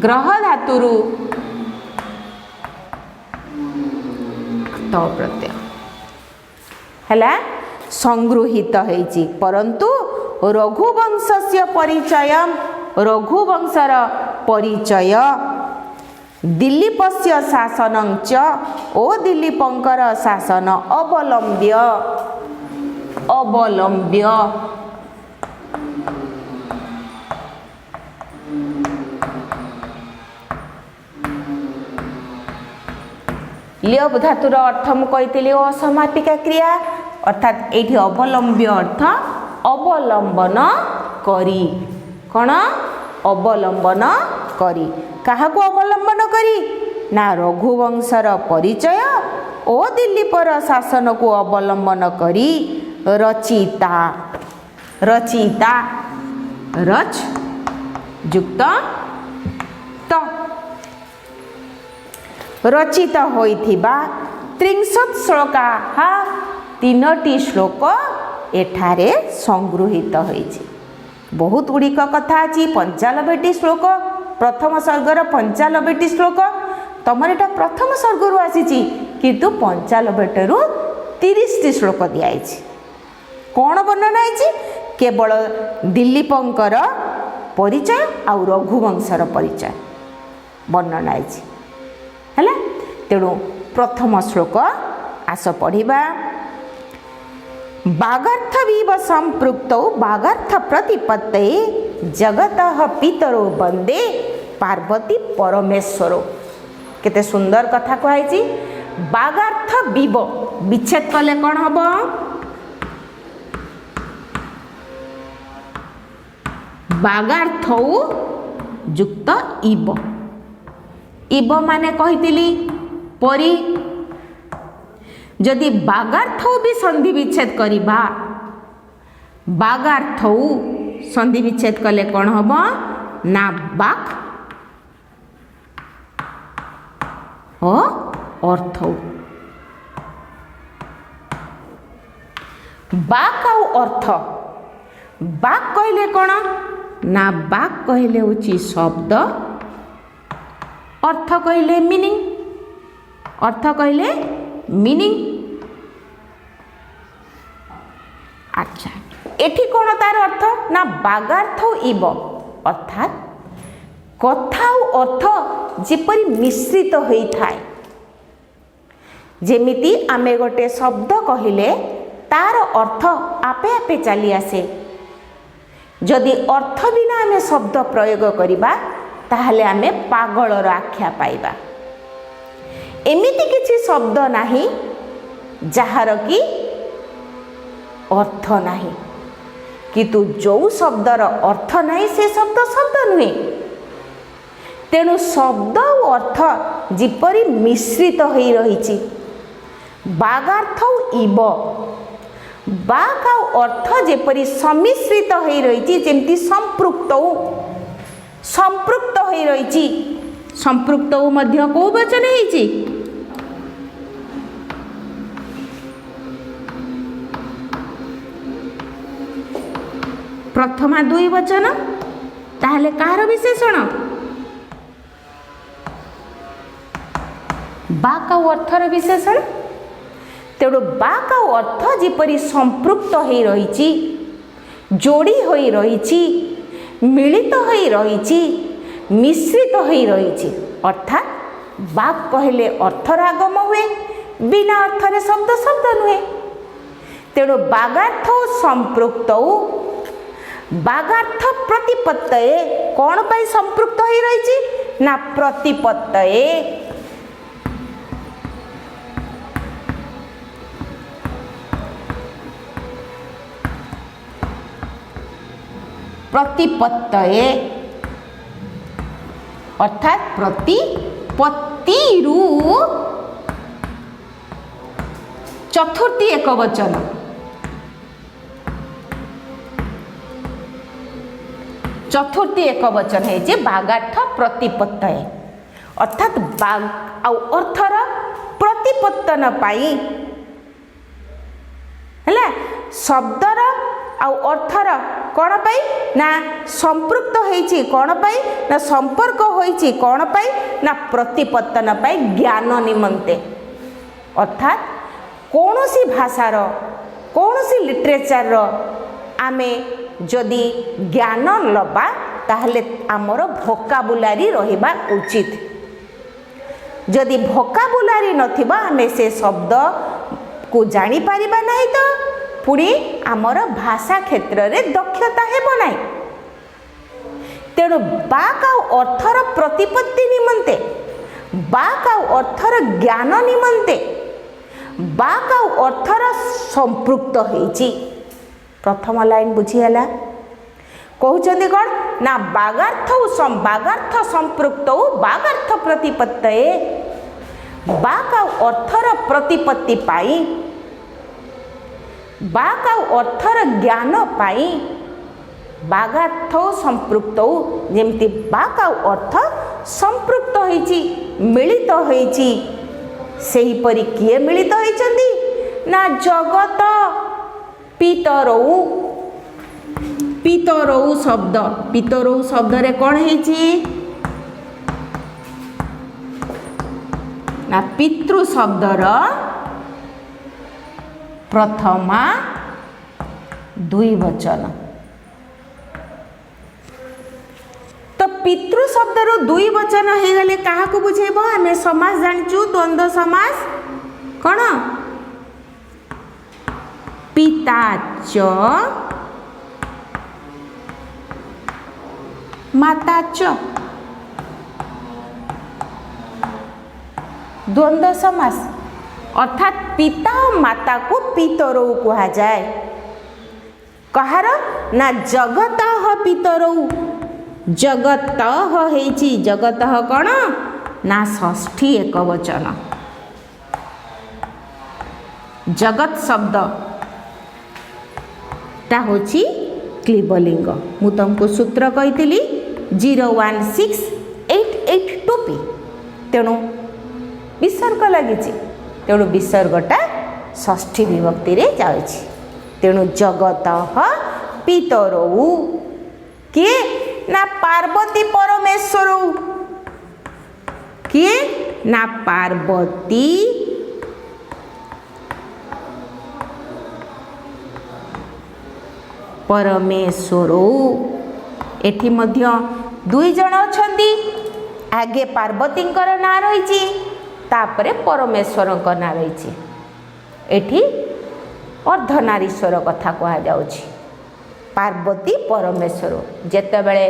ग्रह धातुरु तो प्रत्यय हैला संगृहीत होईची परंतु रघुवंशस्य परिचय रघुवंशर परिचय दिलीपस्य शासनं च ओ दिलीपंकर शासन अवलंब्य लियब धातुर अर्थ मुझे असमापिका क्रिया अर्थात ये अवलंब्य अर्थ अवलंबन करी कौन अवलंबन करी क्या अवलंबन करी ना रघुवंशर परिचय ओ दिलीपर शासन को अवलंबन करी रचिता रच युक्त त रचित होइथिबा 30 श्लोकाः 3टी श्लोक एठारे संगृहीत होइछि। बहुत गुड़िक कथा अच्छी 95टी श्लोक प्रथम सर्गर 95टी श्लोक तुम एटा प्रथम सर्गर आसी किंतु 95 रु 30टी श्लोक दिखाई कौन वर्णना है केवल दिलीपंकर परिचय आ रघुवंशर परिचय वर्णना है तेणु प्रथम श्लोक आस पढ़िबा। बागार्थविव संपृक्तौ बागार्थ प्रतिपत्तये जगतः पितरो वंदे पार्वती परमेश्वरो। केते सुंदर कथा कहै बागार्थ विव विच्छेद कले कौन हम बागार्थ युक्त इव इव माने कहितिली परी जदि बागार्थ भी संधि विच्छेद करिबा बागार्थ संधि विच्छेद कले कौन हम ना बाक हो अर्थ बाक आउ अर्थ बाक कहले कौन ना बाक कहले होची शब्द अर्थ कहले मीनिंग अर्थ कहले मीनिंग। अच्छा एठी कौन तार अर्थ ना बागार्थ इव अर्थात कथा अर्थ जेपरी मिश्रित होता है जेमिति आमे गोटे शब्द कहले तार अर्थ आपे आपे चली आसे जदि अर्थ बिना आमे शब्द प्रयोग करिबा ताहले आमे पागलर आख्या पाइबा। एमिति किछि शब्द नाही जहार कि अर्थ नाही किंतु जो शब्दर अर्थ नाही से शब्द शब्द नुहे तेणु शब्द और अर्थ जिपरि मिश्रित होई रहिछि बागार्थ इव बाक अर्थ जेपरि सम्मिश्रित होई रहिछि जेमति संपृक्त संपृक्त होई रहिछि संपृक्त मध्य को वचन ହେଇछि प्रथमा दुई वचन ताहले कार विशेषण बाक और अर्थर विशेषण तेणु बाक और अर्थ जिपरि संपृक्त होई रहिछि जोड़ी होई रहिछि मिलित होई रहिछि मिश्रित होई रहिछि अर्थात बाक कहले अर्थर आगम हुए बिना अर्थरे शब्द शब्द नुहे तेणु बागार्थ संपृक्त बागार्थ प्रतिपत्तये कौन पाई संपृक्त होई रहिछि ना प्रतिपत्तये प्रतिपत्तये अर्थात प्रतिपत्तिरु चतुर्थी एक वचन चतुर्थी एक वचन है जे बागार्थ प्रतिपत्तये अर्थात बाग आउ अर्थर प्रतिपत्तन पाई हैला शब्दर आउ अर्थर कौन पाई ना संपृक्त होइछि कौन पाई ना संपर्क होइछि कौन पाई ना प्रतिपत्तन पाई ज्ञान निमंते अर्थात कौनसी भाषार कौनसी लिटरेचर आमे जदि ज्ञान लबा ताहले आमर भोकाबुलारी रहिबा उचित जदि भोकाबुलारी नथिबा आमे से शब्द को जानी पारिबा नहीं तो पुणी आमर भाषा क्षेत्र में दक्षता हेबो नाही तेणु बाक आउ अर्थर प्रतिपत्ति निमंते बाक आउ अर्थर ज्ञान निमंते बाक आउ अर्थर संपृक्त होइछि प्रथम लाइन बुझीगला कहउछन्ति कोन ना बागार्थ संपृक्त बागार्थ प्रतिपत्तये बाक आउ अर्थर प्रतिपत्ति पाई बाक आउ अर्थर ज्ञान पाई बागार्थ संपृक्त जेमती बाक आउ अर्थ संपृक्त होइछि मिलित होइछि सेही परि किए मिलित होइछन्ति ना जगत पितरौ शब्द रे कोन हेछि ना पितृ शब्दर प्रथमा दुई वचन तो पितृ शब्दर दुई वचन हो गले क्या बुझेब आम समास जानिचु द्वंद्व समास कौन पिता च माता च द्वंद्व समास अर्थात पिता और माता को पितरौ कहा जाए कहार ना जगत पितरौ जगत हेछि जगत कौन ना षष्ठी एक वचन जगत शब्द ता होछि क्लीबलिंग मु तुमको सूत्र कही 016882p तेणु विसर्ग लगी तेणु विसर्गटा षष्ठी विभक्ति रे जाउछि तेणु जगत पितरौ किए ना पार्वती परमेश्वर किए ना पार्वती परमेश्वर एठी मध्य दुई जन अछंती आगे पार्वती ना रही तापरे परमेश्वर ना रही एठी अर्धनारीश्वर कथा कहा जाउछि पार्वती परमेश्वर जेतेबेले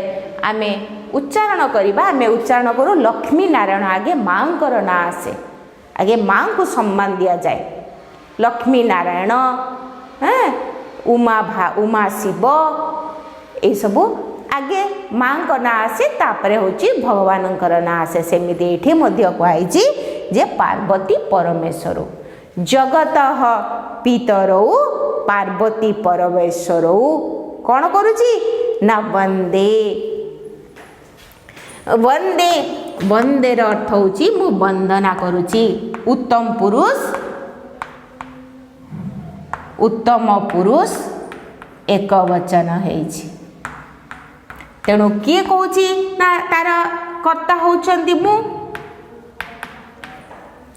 आमे उच्चारण करिबा आमे उच्चारण करू लक्ष्मी नारायण आगे मांकर ना आसे आगे मां को सम्मान दिया जाए लक्ष्मी नारायण उमा शिव ये सबू आगे मां को ना आसे तापरे होची भगवानंकर ना आसे सेमिति एठी मध्य कहैछि जे पार्वती परमेश्वर जगत पितरौ पार्वती परमेश्वर कौन करुची ना वंदे वंदे वंदेर अर्थ होची मु वंदना करुची। उत्तम पुरुष एक वचन हेछि तेणु किए कहूची ना तार कर्ता होउचंदी मु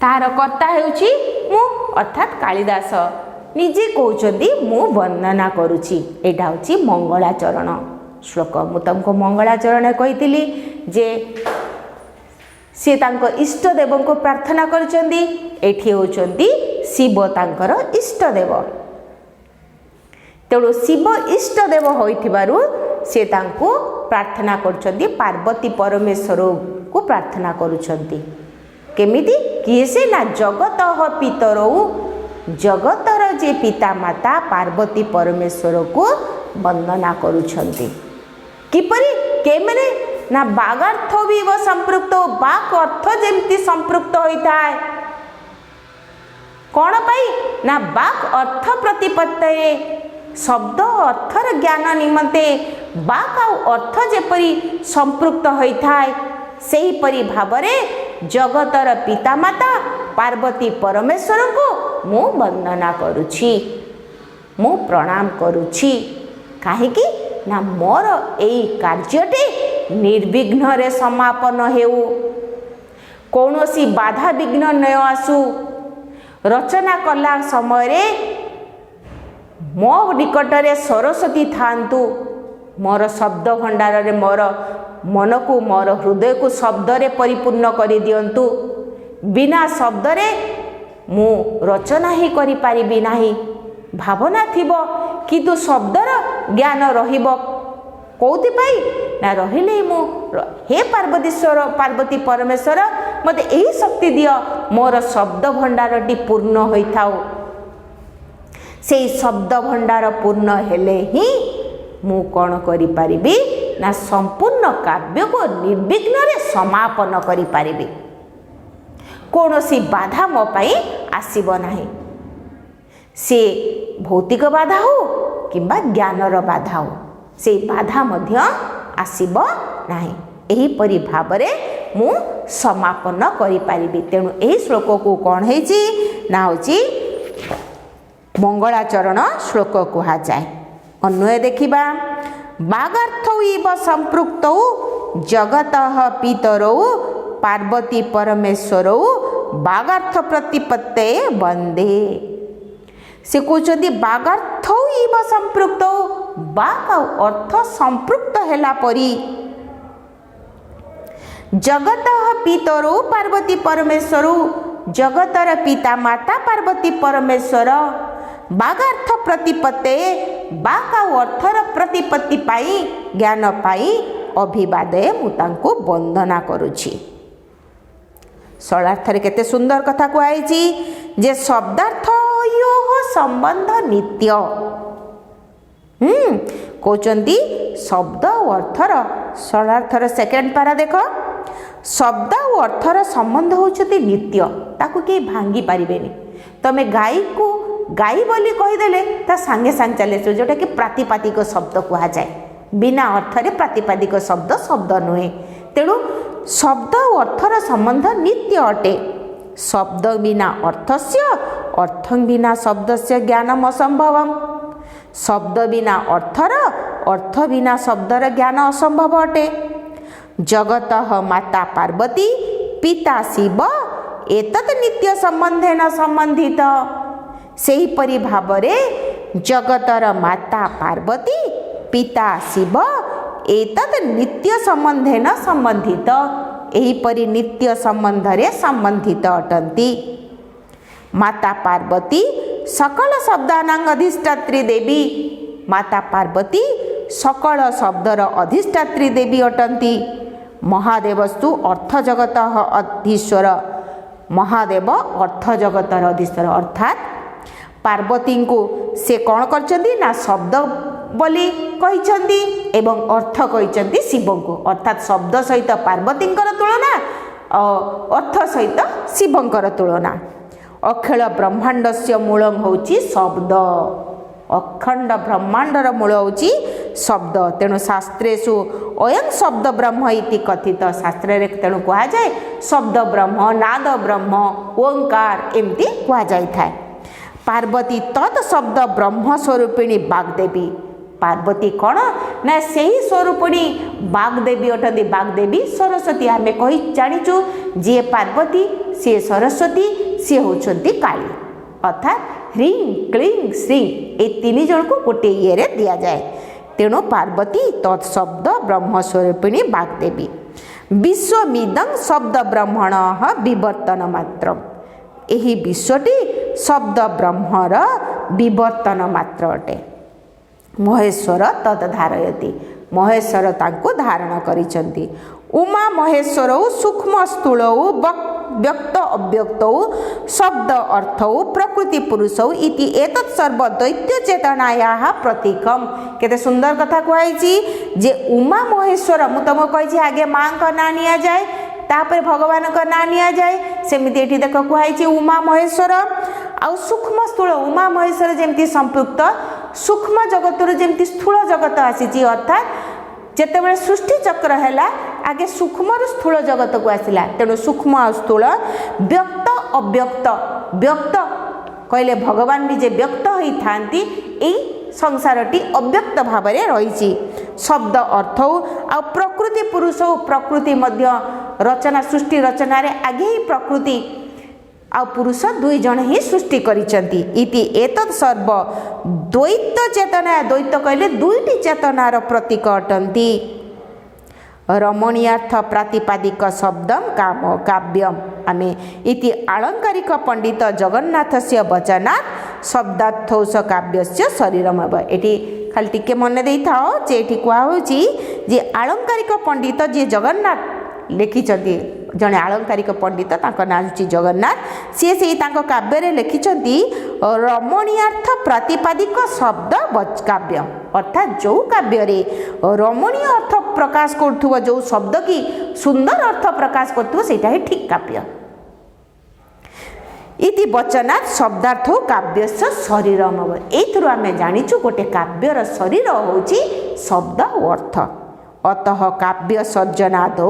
तार कर्ता हेउची मु अर्थात कालिदास निजे कहउचंदी मु वंदना करुची। एटा होची मंगलाचरण श्लोक। मु तुमको मंगलाचरण कहितली जे से तांको इष्ट देव को प्रार्थना करचंदी। एठी होचंदी शिव तांकर इष्ट देव तेणु शिव इष्ट देव होइथिबारु से तांको प्रार्थना करचंदी। पार्वती परमेश्वर को प्रार्थना करुचंती केमिति किए से ना जगत पितरौ जगतर जे पिता माता पार्वती परमेश्वर को वंदना करुछंती। किपरि केमने ना बागार्थ भी व संपृक्त बाक अर्थ जेमती संपृक्त होता है कौन पाई ना बाक अर्थ प्रतिपत्तये शब्द अर्थर ज्ञान निमंते बाक अर्थ जेपरी संपृक्त होता है सही परि भावरे जगतर पिता माता पार्वती परमेश्वर को मु वंदना करुछि मु प्रणाम करुछि। काहेकि ना मोर एई कार्यटे निर्विघ्न रे समापन हेउ कौनसी बाधा विघ्न न आसु। रचना कला समय रे मो निकटरे सरस्वती थांतु मोर शब्द भंडार रे मोर मन को मोर हृदय को शब्द रे परिपूर्ण करि दियंतु। बिना शब्द रे मु रचना ही करि पारिबि नाही। भावना थिबो किंतु शब्दर ज्ञान रहिबो कोउति पाई ना रहिले मु हे पार्वती परमेश्वर मते एही शक्ति दियो मोर शब्द भंडारटी पूर्ण होइथाउ। सेई शब्द भंडार पूर्ण हेले ही मु कोन करि पारिबि ना संपूर्ण काव्य को निर्विघ्न रे समापन करि पारिबि। कौनसी बाधा मो पाई आसीबो नाही। से भौतिक बाधा हो किंबा ज्ञानर बाधा हो से बाधा मध्य आसीबो नाही। एही परि भाबरे मु समापन करि पारिबि। तेणु एही श्लोक को कोन हेछि ना होछि मंगलाचरण श्लोक कुहा जाय। अन्वय देखिबा बागार्थौ इव संपृक्तौ जगतः पितरौ पार्वती परमेश्वरौ बागार्थ प्रतिपत्ते वंदे। से कहते बागार्थ इव संपृक्त बाग अर्थ संपृक्त हेला परी जगत पितरौ पार्वती परमेश्वर जगतर पिता माता पार्वती परमेश्वर बागार्थ प्रतिपत्ते बाग अर्थर प्रतिपत्ति पाई ज्ञान पाई अभिवादे मु तांको वंदना करुछि। सरलार्थरे केते सुंदर कथा कुआइछि जे शब्दार्थ यो संबंध नित्य। कहते शब्द और अर्थर सरलार्थर सेकेंड पारा देख शब्द और अर्थर संबंध होचति नित्य ताकू के भांगी पारिबेनी। तमे गाई को गाई बोली कहीदेले ता सांगे सांग चले जोटा कि प्रातिपादिक शब्द कहा जाए। बिना अर्थरे प्रातिपादिक शब्द शब्द नुहे। तेणु शब्द और अर्थर संबंध नित्य अटे। शब्द बिना अर्थस्य अर्थ बिना शब्दस्य ज्ञानम असंभवम। शब्द बिना अर्थर अर्थ बिना शब्दर ज्ञान असंभव अटे। जगतः माता पार्वती पिता शिव एतत् नित्य संबंधेन संबंधित। सेही परि भावरे जगतर माता पार्वती पिता शिव एतत् नित्य संबंधेन संबंधित। एहीपरि नित्य संबंधरे संबंधित अटंती। माता पार्वती सकल शब्दानां अधिष्ठात्री देवी। माता पार्वती सकल शब्दर अधिष्ठात्री देवी अटंती। महादेवस्तु अर्थ जगत अधीश्वर। महादेव अर्थ जगतर अधीश्वर अर्थात पार्वती को से कौन करचंदी ना शब्द बोली कहिचंदी एवं अर्थ कहिचंदी शिव को। अर्थात शब्द सहित पार्वती तुलना और अर्थ सहित शिवंकर तुलना। अखिल ब्रह्मांडस्य मूलम होची शब्द। अखंड ब्रह्मांडर मूल होची शब्द तेणु शास्त्रेषु अयं शब्द ब्रह्म इति कथित शास्त्र रे तेणु कहा जाए शब्द ब्रह्म नाद ब्रह्म ओंकार एमती कहा जाय थाए। पार्वती तत् शब्द ब्रह्म स्वरूपिणी बागदेवी पार्वती कौन ना से ही स्वरूपिणी बागदेवी अटंती बागदेवी सरस्वती आम कही जाचु जी पार्वती सी सरस्वती सी होती काली अर्थात ह्रीं क्लीं श्रीं ये तीन जन को गोटे ये दि जाए तेणु पार्वती तत्शब्द ब्रह्म स्वरूपिणी बागदेवी विश्वमिदं शब्द ब्रह्मण विवर्तन मात्र यही विश्वटी शब्द ब्रह्मर विवर्तन मात्र अटे। महेश्वर तद धारयति महेश्वर तांको धारण करिसंती उमा महेश्वर सूक्ष्म स्थूल व्यक्त अव्यक्त शब्द अर्थ प्रकृति पुरुष इति एतत् सर्व दैत्य चेतनाया प्रतीकम केते सुंदर कथा कहैछि जे उमा महेश्वर मु तुमको कहि आगे मां का ना निया जाए तापर भगवान का ना निया जाए सेमिति एठी देख कहैछि उमा महेश्वर आ सूक्ष्म स्थूल उमा महेश्वर जेमती संपृक्त सूक्ष्म जगत जेमती स्थूल जगत आसी अर्थात जेतेबेले सृष्टि चक्र हैला आगे सूक्ष्म स्थूल जगत को आसिला तेणु सूक्ष्म और स्थूल व्यक्त अव्यक्त व्यक्त कहले भगवान भी जे व्यक्त होई थांती एई संसारटी अव्यक्त भाव में रही शब्द अर्थ आ प्रकृति पुरुष प्रकृति मध्य रचना सृष्टि रचना रे आगे ही प्रकृति आ पुरुष दुई जन ही सृष्टि करिसंती इति एतत् सर्व द्वैत चेतना द्वैत कहले दुईटी चेतनार प्रतीक अटंती रमणीयार्थ प्रातिपादिक शब्दम काम काव्यम आमे इति आलंकारिक पंडित जगन्नाथस्य वचनात् शब्दार्थौस काव्यस्य शरीरमेव एटी खाली टिके मन देई थाओ जे एटी कुआ होची जे आलंकारिक पंडित जे जगन्नाथ लिखिचंती जने आलंकारिक पंडित तांको नाम होची जगन्नाथ से तांको काव्य रे लिखिचंती रमणीयार्थ प्रातिपादिक शब्द काव्य अर्थात जो काव्य रे रमणीय अर्थ प्रकाश करथुव जो शब्द की सुंदर अर्थ प्रकाश करथुव सेटा ही ठीक काव्य इति वचनात् शब्दार्थ काव्यस्य शरीरम एथुरु आमे जानिचु गोटे काव्यर शरीर होची शब्द अर्थ अतः काव्य सर्जनादो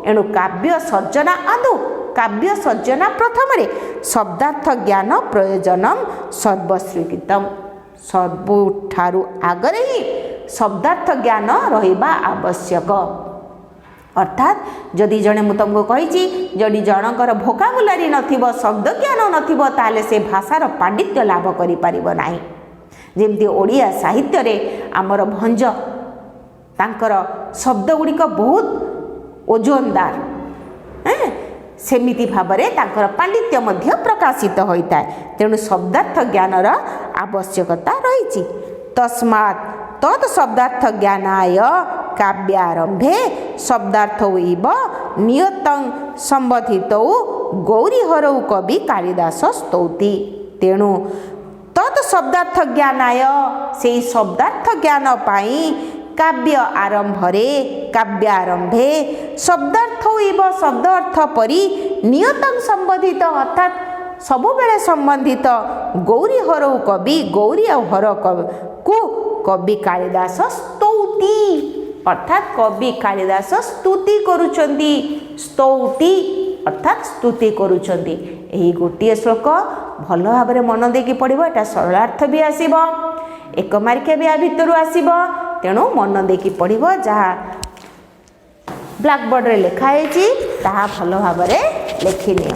एणु काव्य सर्जना आदो काव्य सर्जना प्रथम रे शब्दार्थ ज्ञान प्रयोजनम सर्वस्वीकृतम सबुठारु आगरे ही शब्दार्थ ज्ञान रहिबा आवश्यक अर्थात जदि जने मु तुमको कहिछि जदि जनकर भोकाबुलारी नथिबो शब्द ज्ञान नथिबो ताले से भाषार पांडित्य लाभ करि परिबो नाही जेमति ओडिया साहित्य रे आमर भंज तांकर शब्द गुड़िक बहुत ओजनदार सेमिति भाबरे तांकर पांडित्य मध्य प्रकाशित होता है तेणु शब्दार्थ ज्ञानर आवश्यकता रही तस्मात् तत् शब्दार्थ ज्ञानाय काव्यारंभे शब्दार्थ इव नियतं संबोधित गौरीहरौ कवि कालिदास स्तौति तेणु तत् शब्दार्थ ज्ञानाय से शब्दार्थ ज्ञान पाई काव्य आरंभरे काव्यारंभे शब्दार्थ इव शब्द अर्थ परी नियतं संबोधित अर्थात सबुबेले संबंधित गौरी हरौ कवि गौरी और हर को कवि कालिदास स्तौति अर्थात कवि कालिदास स्तुति करुचंती स्तौति अर्थात स्तुति करुचंती एही गोटिए श्लोक भल भाव में मन देकी पड़िबो एटा सरलार्थ भी आसीबो एक मार्किया भी आ भितरु आसीबो तेणु मन देकी पड़िबो जहाँ ब्लैकबोर्ड रे लिखा है ताहा भल भाव में लिखि नियो।